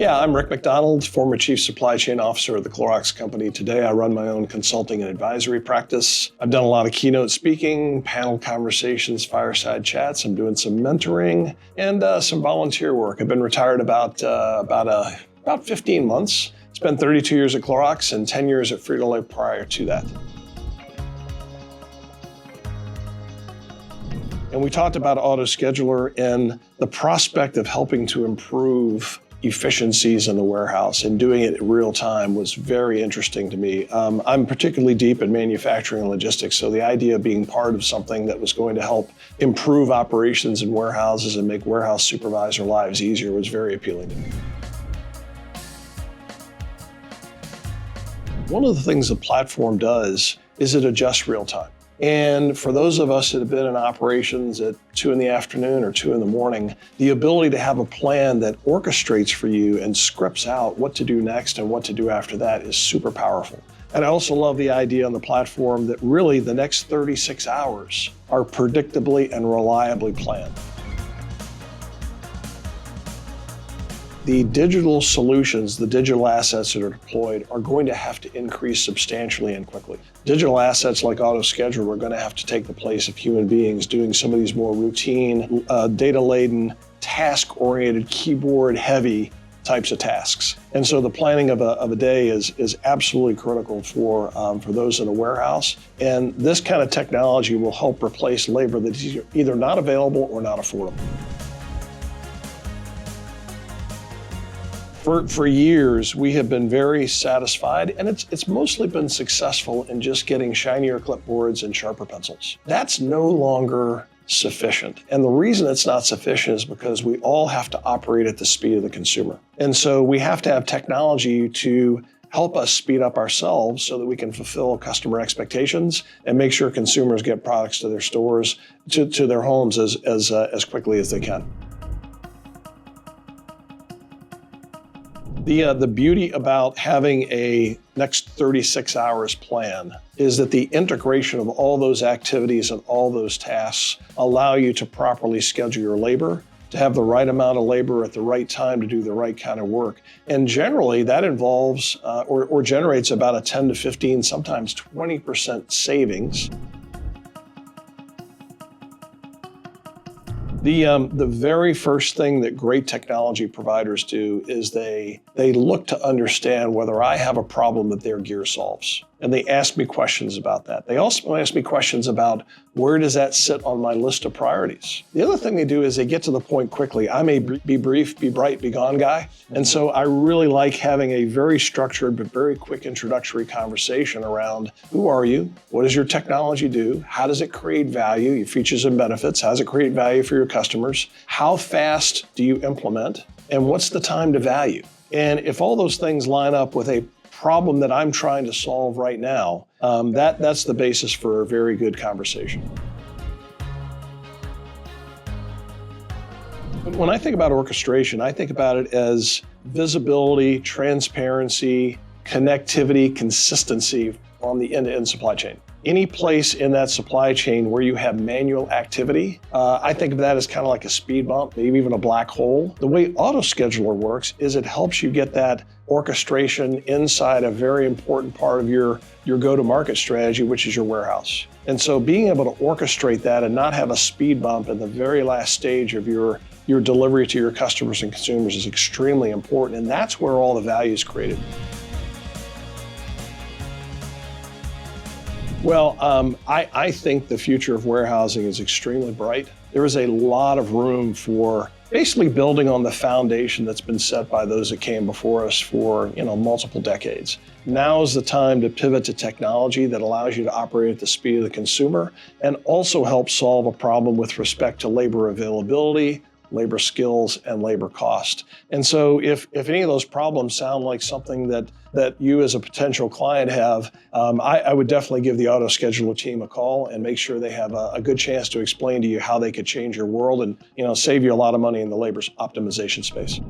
Yeah, I'm Rick Mcdonald, former Chief Supply Chain Officer of the Clorox Company. Today, I run my own consulting and advisory practice. I've done a lot of keynote speaking, panel conversations, fireside chats. I'm doing some mentoring and some volunteer work. I've been retired about 15 months. Spent 32 years at Clorox and 10 years at Frito-Lay prior to that. And we talked about AutoScheduler and the prospect of helping to improve efficiencies in the warehouse, and doing it in real time was very interesting to me. I'm particularly deep in manufacturing and logistics, so the idea of being part of something that was going to help improve operations in warehouses and make warehouse supervisor lives easier was very appealing to me. One of the things the platform does is it adjusts real time. And for those of us that have been in operations at 2 in the afternoon or 2 in the morning, the ability to have a plan that orchestrates for you and scripts out what to do next and what to do after that is super powerful. And I also love the idea on the platform that really the next 36 hours are predictably and reliably planned. The digital solutions, the digital assets that are deployed are going to have to increase substantially and quickly. Digital assets like AutoScheduler are going to have to take the place of human beings doing some of these more routine, data-laden, task-oriented, keyboard-heavy types of tasks. And so the planning of a day is absolutely critical for those in a warehouse. And this kind of technology will help replace labor that is either not available or not affordable. For years, we have been very satisfied, and it's mostly been successful in just getting shinier clipboards and sharper pencils. That's no longer sufficient. And the reason it's not sufficient is because we all have to operate at the speed of the consumer. And so we have to have technology to help us speed up ourselves so that we can fulfill customer expectations and make sure consumers get products to their stores, to their homes as quickly as they can. The beauty about having a next 36 hours plan is that the integration of all those activities and all those tasks allow you to properly schedule your labor, to have the right amount of labor at the right time to do the right kind of work. And generally that involves or generates about a 10 to 15, sometimes 20% savings. The very first thing that great technology providers do is they look to understand whether I have a problem that their gear solves. And they ask me questions about that. They also ask me questions about where does that sit on my list of priorities. The other thing they do is they get to the point quickly. I'm a be brief, be bright, be gone guy. And so I really like having a very structured but very quick introductory conversation around who are you? What does your technology do? How does it create value, your features and benefits? How does it create value for your customers? How fast do you implement? And what's the time to value? And if all those things line up with a problem that I'm trying to solve right now, that's the basis for a very good conversation. When I think about orchestration, I think about it as visibility, transparency, connectivity, consistency on the end-to-end supply chain. Any place in that supply chain where you have manual activity, I think of that as kind of like a speed bump, maybe even a black hole. The way AutoScheduler works is it helps you get that orchestration inside a very important part of your go-to-market strategy, which is your warehouse. And so being able to orchestrate that and not have a speed bump in the very last stage of your delivery to your customers and consumers is extremely important, and that's where all the value is created. Well, I think the future of warehousing is extremely bright. There is a lot of room for basically building on the foundation that's been set by those that came before us for multiple decades. Now is the time to pivot to technology that allows you to operate at the speed of the consumer and also help solve a problem with respect to labor availability, labor skills, and labor cost. And so if any of those problems sound like something that you as a potential client have, I would definitely give the AutoScheduler team a call and make sure they have a good chance to explain to you how they could change your world and save you a lot of money in the labor optimization space.